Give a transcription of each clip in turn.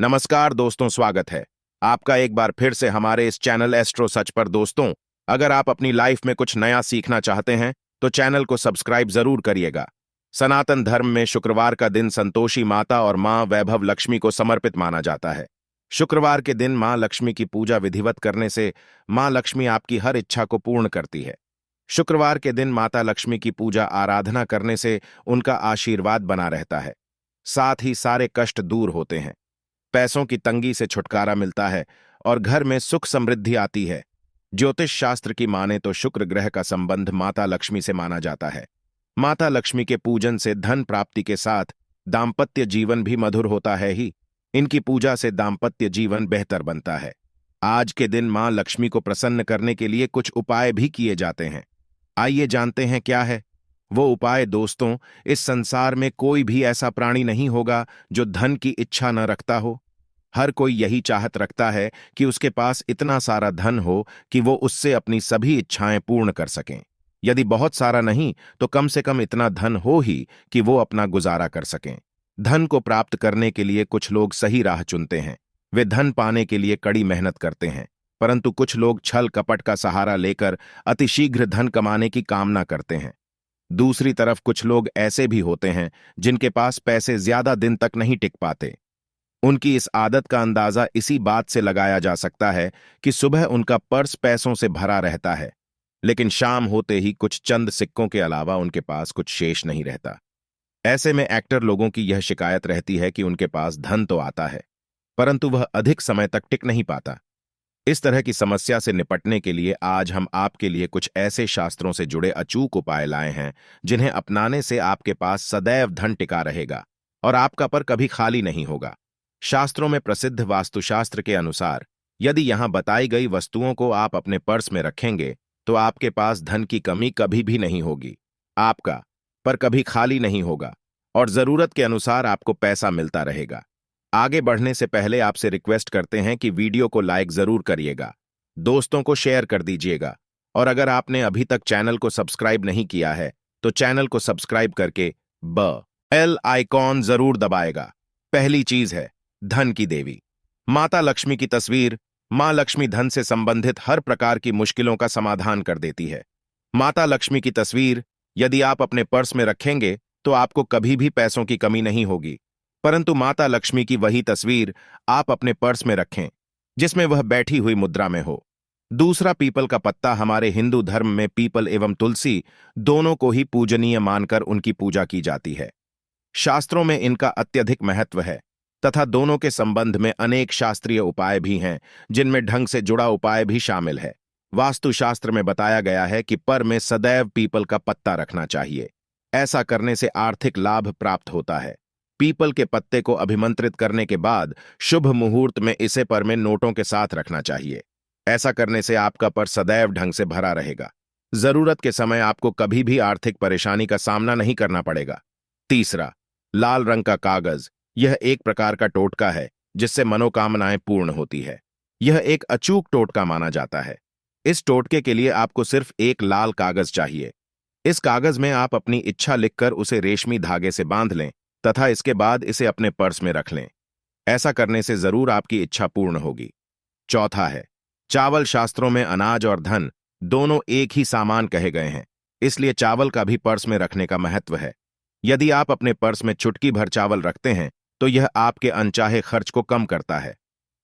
नमस्कार दोस्तों, स्वागत है आपका एक बार फिर से हमारे इस चैनल एस्ट्रो सच पर। दोस्तों, अगर आप अपनी लाइफ में कुछ नया सीखना चाहते हैं तो चैनल को सब्सक्राइब जरूर करिएगा। सनातन धर्म में शुक्रवार का दिन संतोषी माता और मां वैभव लक्ष्मी को समर्पित माना जाता है। शुक्रवार के दिन मां लक्ष्मी की पूजा विधिवत करने से मां लक्ष्मी आपकी हर इच्छा को पूर्ण करती है। शुक्रवार के दिन माता लक्ष्मी की पूजा आराधना करने से उनका आशीर्वाद बना रहता है, साथ ही सारे कष्ट दूर होते हैं, पैसों की तंगी से छुटकारा मिलता है और घर में सुख समृद्धि आती है। ज्योतिष शास्त्र की माने तो शुक्र ग्रह का संबंध माता लक्ष्मी से माना जाता है। माता लक्ष्मी के पूजन से धन प्राप्ति के साथ दाम्पत्य जीवन भी मधुर होता है ही। इनकी पूजा से दाम्पत्य जीवन बेहतर बनता है। आज के दिन मां लक्ष्मी को प्रसन्न करने के लिए कुछ उपाय भी किए जाते हैं। आइए जानते हैं क्या है वो उपाय। दोस्तों, इस संसार में कोई भी ऐसा प्राणी नहीं होगा जो धन की इच्छा न रखता हो। हर कोई यही चाहत रखता है कि उसके पास इतना सारा धन हो कि वो उससे अपनी सभी इच्छाएं पूर्ण कर सकें। यदि बहुत सारा नहीं तो कम से कम इतना धन हो ही कि वो अपना गुजारा कर सकें। धन को प्राप्त करने के लिए कुछ लोग सही राह चुनते हैं। वे धन पाने के लिए कड़ी मेहनत करते हैं, परंतु कुछ लोग छल कपट का सहारा लेकर अतिशीघ्र धन कमाने की कामना करते हैं। दूसरी तरफ कुछ लोग ऐसे भी होते हैं जिनके पास पैसे ज्यादा दिन तक नहीं टिक पाते। उनकी इस आदत का अंदाजा इसी बात से लगाया जा सकता है कि सुबह उनका पर्स पैसों से भरा रहता है, लेकिन शाम होते ही कुछ चंद सिक्कों के अलावा उनके पास कुछ शेष नहीं रहता। ऐसे में एक्टर लोगों की यह शिकायत रहती है कि उनके पास धन तो आता है, परंतु वह अधिक समय तक टिक नहीं पाता। इस तरह की समस्या से निपटने के लिए आज हम आपके लिए कुछ ऐसे शास्त्रों से जुड़े अचूक उपाय लाए हैं जिन्हें अपनाने से आपके पास सदैव धन टिका रहेगा और आपका पर कभी खाली नहीं होगा। शास्त्रों में प्रसिद्ध वास्तुशास्त्र के अनुसार यदि यहां बताई गई वस्तुओं को आप अपने पर्स में रखेंगे तो आपके पास धन की कमी कभी भी नहीं होगी। आपका पर कभी खाली नहीं होगा और जरूरत के अनुसार आपको पैसा मिलता रहेगा। आगे बढ़ने से पहले आपसे रिक्वेस्ट करते हैं कि वीडियो को लाइक जरूर करिएगा, दोस्तों को शेयर कर दीजिएगा और अगर आपने अभी तक चैनल को सब्सक्राइब नहीं किया है तो चैनल को सब्सक्राइब करके बेल आइकॉन जरूर दबाएगा। पहली चीज है धन की देवी माता लक्ष्मी की तस्वीर। मां लक्ष्मी धन से संबंधित हर प्रकार की मुश्किलों का समाधान कर देती है। माता लक्ष्मी की तस्वीर यदि आप अपने पर्स में रखेंगे तो आपको कभी भी पैसों की कमी नहीं होगी, परंतु माता लक्ष्मी की वही तस्वीर आप अपने पर्स में रखें जिसमें वह बैठी हुई मुद्रा में हो। दूसरा, पीपल का पत्ता। हमारे हिंदू धर्म में पीपल एवं तुलसी दोनों को ही पूजनीय मानकर उनकी पूजा की जाती है। शास्त्रों में इनका अत्यधिक महत्व है तथा दोनों के संबंध में अनेक शास्त्रीय उपाय भी हैं जिनमें ढंग से जुड़ा उपाय भी शामिल है। वास्तुशास्त्र में बताया गया है कि पर में सदैव पीपल का पत्ता रखना चाहिए। ऐसा करने से आर्थिक लाभ प्राप्त होता है। पीपल के पत्ते को अभिमंत्रित करने के बाद शुभ मुहूर्त में इसे पर में नोटों के साथ रखना चाहिए। ऐसा करने से आपका पर सदैव ढंग से भरा रहेगा। जरूरत के समय आपको कभी भी आर्थिक परेशानी का सामना नहीं करना पड़ेगा। तीसरा, लाल रंग का कागज। यह एक प्रकार का टोटका है जिससे मनोकामनाएं पूर्ण होती है। यह एक अचूक टोटका माना जाता है। इस टोटके के लिए आपको सिर्फ एक लाल कागज चाहिए। इस कागज में आप अपनी इच्छा लिखकर उसे रेशमी धागे से बांध लें तथा इसके बाद इसे अपने पर्स में रख लें। ऐसा करने से जरूर आपकी इच्छा पूर्ण होगी। चौथा है चावल। शास्त्रों में अनाज और धन दोनों एक ही सामान कहे गए हैं, इसलिए चावल का भी पर्स में रखने का महत्व है। यदि आप अपने पर्स में चुटकी भर चावल रखते हैं तो यह आपके अनचाहे खर्च को कम करता है।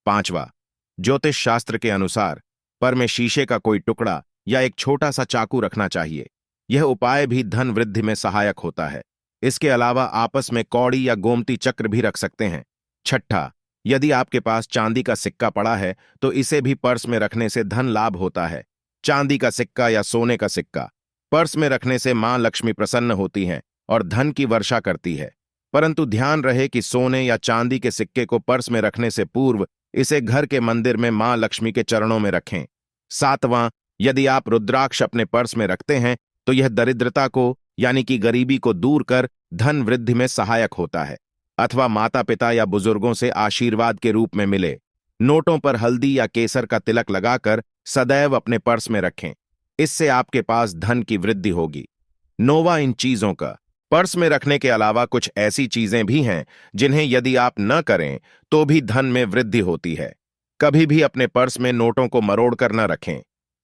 पांचवा, ज्योतिष शास्त्र के अनुसार पर में शीशे का कोई टुकड़ा या एक छोटा सा चाकू रखना चाहिए। यह उपाय भी धन वृद्धि में सहायक होता है। इसके अलावा आपस में कौड़ी या गोमती चक्र भी रख सकते हैं। छठा, यदि आपके पास चांदी का सिक्का पड़ा है तो इसे भी पर्स में रखने से धन लाभ होता है। चांदी का सिक्का या सोने का सिक्का पर्स में रखने से मां लक्ष्मी प्रसन्न होती हैं और धन की वर्षा करती है, परंतु ध्यान रहे कि सोने या चांदी के सिक्के को पर्स में रखने से पूर्व इसे घर के मंदिर में मां लक्ष्मी के चरणों में रखें। सातवां, यदि आप रुद्राक्ष अपने पर्स में रखते हैं तो यह दरिद्रता को यानी कि गरीबी को दूर कर धन वृद्धि में सहायक होता है अथवा माता पिता या बुजुर्गों से आशीर्वाद के रूप में मिले। नोटों पर हल्दी या केसर का तिलक लगाकर सदैव अपने पर्स में रखें। इससे आपके पास धन की वृद्धि होगी। नौवां, इन चीजों का पर्स में रखने के अलावा कुछ ऐसी चीजें भी हैं जिन्हें यदि आप न करें तो भी धन में वृद्धि होती है। कभी भी अपने पर्स में नोटों को मरोड़ कर न रखें।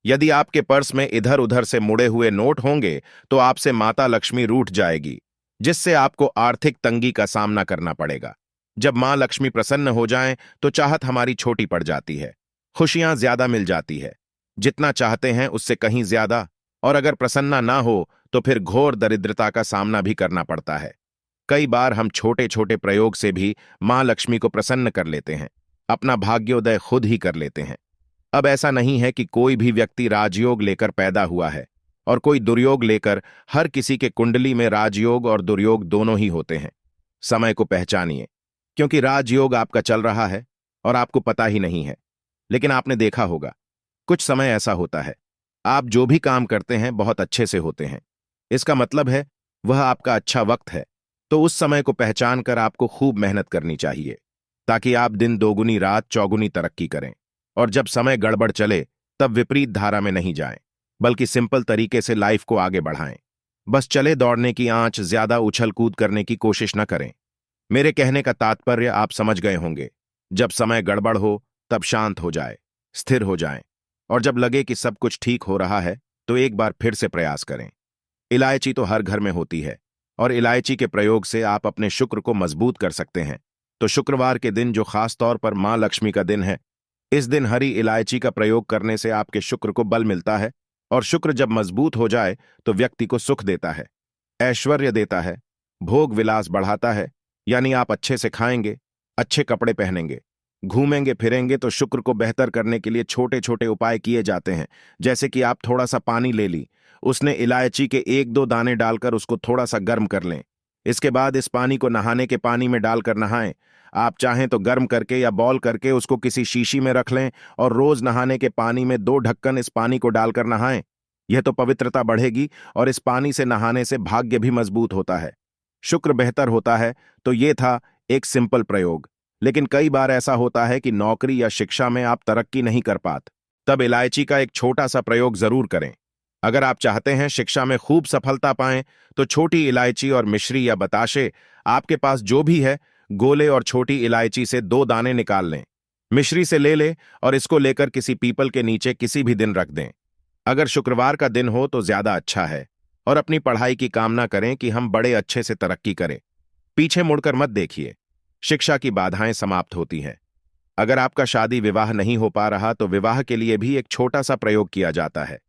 यदि आपके पर्स में इधर उधर से मुड़े हुए नोट होंगे तो आपसे माता लक्ष्मी रूठ जाएगी, जिससे आपको आर्थिक तंगी का सामना करना पड़ेगा। जब मां लक्ष्मी प्रसन्न हो जाएं तो चाहत हमारी छोटी पड़ जाती है, खुशियां ज्यादा मिल जाती है, जितना चाहते हैं उससे कहीं ज्यादा। और अगर प्रसन्ना ना हो तो फिर घोर दरिद्रता का सामना भी करना पड़ता है। कई बार हम छोटे छोटे प्रयोग से भी मां लक्ष्मी को प्रसन्न कर लेते हैं, अपना भाग्योदय खुद ही कर लेते हैं। अब ऐसा नहीं है कि कोई भी व्यक्ति राजयोग लेकर पैदा हुआ है और कोई दुर्योग लेकर। हर किसी के कुंडली में राजयोग और दुर्योग दोनों ही होते हैं। समय को पहचानिए, क्योंकि राजयोग आपका चल रहा है और आपको पता ही नहीं है। लेकिन आपने देखा होगा, कुछ समय ऐसा होता है, आप जो भी काम करते हैं बहुत अच्छे से होते हैं। इसका मतलब है वह आपका अच्छा वक्त है। तो उस समय को पहचान कर आपको खूब मेहनत करनी चाहिए, ताकि आप दिन दोगुनी रात चौगुनी तरक्की करें। और जब समय गड़बड़ चले तब विपरीत धारा में नहीं जाएं, बल्कि सिंपल तरीके से लाइफ को आगे बढ़ाएं। बस चले दौड़ने की आंच, ज्यादा उछल कूद करने की कोशिश न करें। मेरे कहने का तात्पर्य आप समझ गए होंगे। जब समय गड़बड़ हो तब शांत हो जाए, स्थिर हो जाएं, और जब लगे कि सब कुछ ठीक हो रहा है तो एक बार फिर से प्रयास करें। इलायची तो हर घर में होती है और इलायची के प्रयोग से आप अपने शुक्र को मजबूत कर सकते हैं। तो शुक्रवार के दिन, जो खास तौर पर मां लक्ष्मी का दिन है, इस दिन हरी इलायची का प्रयोग करने से आपके शुक्र को बल मिलता है। और शुक्र जब मजबूत हो जाए तो व्यक्ति को सुख देता है, ऐश्वर्य देता है, भोग विलास बढ़ाता है। यानी आप अच्छे से खाएंगे, अच्छे कपड़े पहनेंगे, घूमेंगे फिरेंगे। तो शुक्र को बेहतर करने के लिए छोटे छोटे उपाय किए जाते हैं। जैसे कि आप थोड़ा सा पानी ले ली, उसने इलायची के एक दो दाने डालकर उसको थोड़ा सा गर्म कर लें। इसके बाद इस पानी को नहाने के पानी में डालकर नहाएं। आप चाहें तो गर्म करके या बॉल करके उसको किसी शीशी में रख लें और रोज नहाने के पानी में 2 ढक्कन इस पानी को डालकर नहाएं। यह तो पवित्रता बढ़ेगी और इस पानी से नहाने से भाग्य भी मजबूत होता है, शुक्र बेहतर होता है। तो ये था एक सिंपल प्रयोग। लेकिन कई बार ऐसा होता है कि नौकरी या शिक्षा में आप तरक्की नहीं कर पाते, तब इलायची का एक छोटा सा प्रयोग जरूर करें। अगर आप चाहते हैं शिक्षा में खूब सफलता पाएं तो छोटी इलायची और मिश्री या बताशे, आपके पास जो भी है, गोले और छोटी इलायची से 2 दाने निकाल लें, मिश्री से ले लें और इसको लेकर किसी पीपल के नीचे किसी भी दिन रख दें। अगर शुक्रवार का दिन हो तो ज्यादा अच्छा है। और अपनी पढ़ाई की कामना करें कि हम बड़े अच्छे से तरक्की करें। पीछे मुड़कर मत देखिए, शिक्षा की बाधाएं समाप्त होती हैं। अगर आपका शादी विवाह नहीं हो पा रहा तो विवाह के लिए भी एक छोटा सा प्रयोग किया जाता है।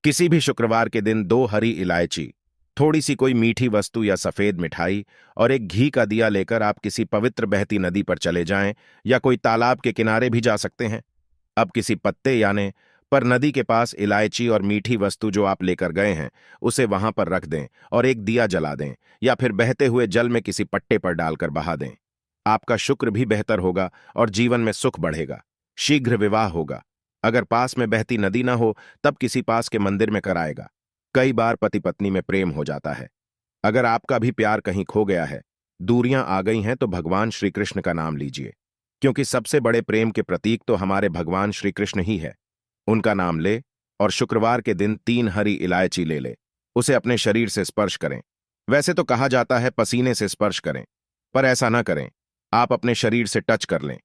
किसी भी शुक्रवार के दिन 2 हरी इलायची, थोड़ी सी कोई मीठी वस्तु या सफेद मिठाई और एक घी का दिया लेकर आप किसी पवित्र बहती नदी पर चले जाएं, या कोई तालाब के किनारे भी जा सकते हैं। अब किसी पत्ते यानी पर नदी के पास इलायची और मीठी वस्तु जो आप लेकर गए हैं उसे वहां पर रख दें और एक दिया जला दें, या फिर बहते हुए जल में किसी पट्टे पर डालकर बहा दें। आपका शुक्र भी बेहतर होगा और जीवन में सुख बढ़ेगा। शीघ्र विवाह होगा। अगर पास में बहती नदी ना हो तब किसी पास के मंदिर में कराएगा। कई बार पति पत्नी में प्रेम हो जाता है। अगर आपका भी प्यार कहीं खो गया है, दूरियां आ गई हैं, तो भगवान श्री कृष्ण का नाम लीजिए, क्योंकि सबसे बड़े प्रेम के प्रतीक तो हमारे भगवान श्री कृष्ण ही है। उनका नाम ले और शुक्रवार के दिन 3 हरी इलायची ले ले, उसे अपने शरीर से स्पर्श करें। वैसे तो कहा जाता है पसीने से स्पर्श करें, पर ऐसा ना करें, आप अपने शरीर से टच कर लें,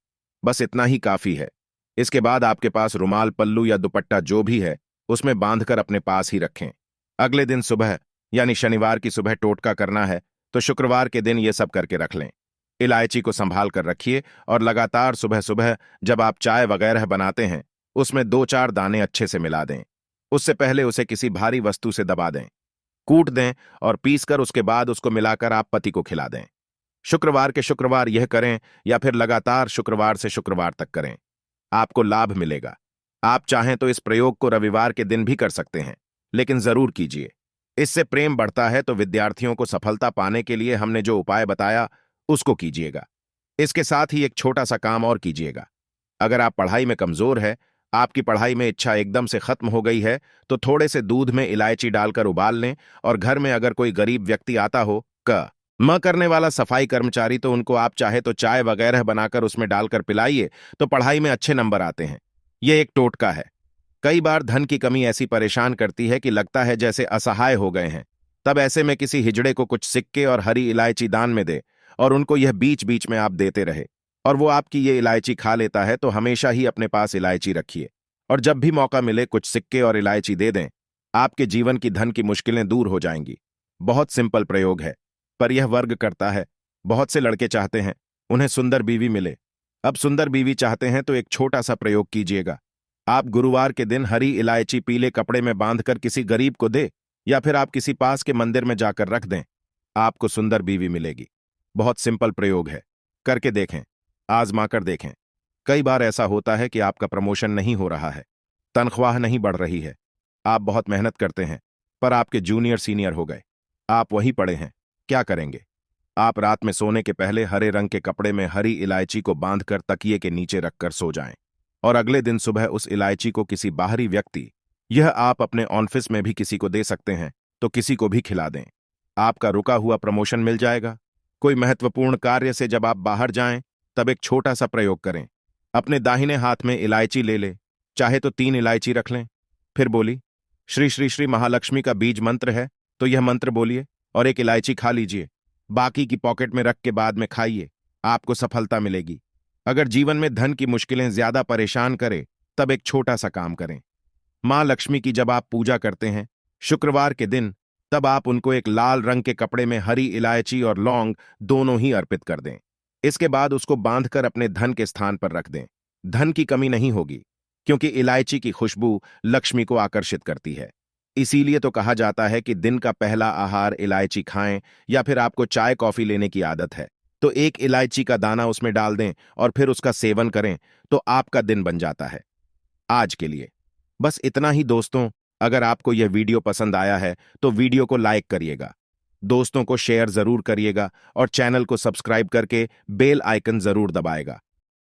बस इतना ही काफी है। इसके बाद आपके पास रुमाल, पल्लू या दुपट्टा जो भी है उसमें बांधकर अपने पास ही रखें। अगले दिन सुबह यानी शनिवार की सुबह टोटका करना है, तो शुक्रवार के दिन ये सब करके रख लें। इलायची को संभाल कर रखिए और लगातार सुबह सुबह जब आप चाय वगैरह बनाते हैं उसमें 2-4 दाने अच्छे से मिला दें। उससे पहले उसे किसी भारी वस्तु से दबा दें, कूट दें और पीसकर उसके बाद उसको मिलाकर आप पति को खिला दें। शुक्रवार के शुक्रवार यह करें या फिर लगातार शुक्रवार से शुक्रवार तक करें, आपको लाभ मिलेगा। आप चाहें तो इस प्रयोग को रविवार के दिन भी कर सकते हैं, लेकिन जरूर कीजिए। इससे प्रेम बढ़ता है। तो विद्यार्थियों को सफलता पाने के लिए हमने जो उपाय बताया उसको कीजिएगा। इसके साथ ही एक छोटा सा काम और कीजिएगा। अगर आप पढ़ाई में कमजोर है, आपकी पढ़ाई में इच्छा एकदम से खत्म हो गई है, तो थोड़े से दूध में इलायची डालकर उबाल लें और घर में अगर कोई गरीब व्यक्ति आता हो, म करने वाला सफाई कर्मचारी, तो उनको आप चाहे तो चाय वगैरह बनाकर उसमें डालकर पिलाइए, तो पढ़ाई में अच्छे नंबर आते हैं। यह एक टोटका है। कई बार धन की कमी ऐसी परेशान करती है कि लगता है जैसे असहाय हो गए हैं। तब ऐसे में किसी हिजड़े को कुछ सिक्के और हरी इलायची दान में दे और उनको यह बीच बीच में आप देते रहे और वो आपकी ये इलायची खा लेता है, तो हमेशा ही अपने पास इलायची रखिए और जब भी मौका मिले कुछ सिक्के और इलायची दे दें। आपके जीवन की धन की मुश्किलें दूर हो जाएंगी। बहुत सिंपल प्रयोग है, पर यह वर्ग करता है। बहुत से लड़के चाहते हैं उन्हें सुंदर बीवी मिले। अब सुंदर बीवी चाहते हैं तो एक छोटा सा प्रयोग कीजिएगा। आप गुरुवार के दिन हरी इलायची पीले कपड़े में बांधकर किसी गरीब को दे या फिर आप किसी पास के मंदिर में जाकर रख दें। आपको सुंदर बीवी मिलेगी। बहुत सिंपल प्रयोग है, करके देखें, आजमा कर देखें। कई बार ऐसा होता है कि आपका प्रमोशन नहीं हो रहा है, तनख्वाह नहीं बढ़ रही है, आप बहुत मेहनत करते हैं पर आपके जूनियर सीनियर हो गए, आप वहीं पड़े हैं। क्या करेंगे? आप रात में सोने के पहले हरे रंग के कपड़े में हरी इलायची को बांधकर तकिए के नीचे रखकर सो जाएं और अगले दिन सुबह उस इलायची को किसी बाहरी व्यक्ति, यह आप अपने ऑफिस में भी किसी को दे सकते हैं, तो किसी को भी खिला दें। आपका रुका हुआ प्रमोशन मिल जाएगा। कोई महत्वपूर्ण कार्य से जब आप बाहर जाएं तब एक छोटा सा प्रयोग करें। अपने दाहिने हाथ में इलायची ले ले, चाहे तो 3 इलायची रख लें। फिर बोली, श्री श्री श्री महालक्ष्मी का बीज मंत्र है तो यह मंत्र बोलिए और एक इलायची खा लीजिए। बाकी की पॉकेट में रख के बाद में खाइए, आपको सफलता मिलेगी। अगर जीवन में धन की मुश्किलें ज्यादा परेशान करें तब एक छोटा सा काम करें। मां लक्ष्मी की जब आप पूजा करते हैं शुक्रवार के दिन, तब आप उनको एक लाल रंग के कपड़े में हरी इलायची और लौंग दोनों ही अर्पित कर दें। इसके बाद उसको बांधकर अपने धन के स्थान पर रख दें। धन की कमी नहीं होगी, क्योंकि इलायची की खुशबू लक्ष्मी को आकर्षित करती है। इसीलिए तो कहा जाता है कि दिन का पहला आहार इलायची खाएं, या फिर आपको चाय कॉफी लेने की आदत है तो एक इलायची का दाना उसमें डाल दें और फिर उसका सेवन करें तो आपका दिन बन जाता है। आज के लिए बस इतना ही दोस्तों। अगर आपको यह वीडियो पसंद आया है तो वीडियो को लाइक करिएगा, दोस्तों को शेयर जरूर करिएगा और चैनल को सब्सक्राइब करके बेल आइकन जरूर दबाएगा।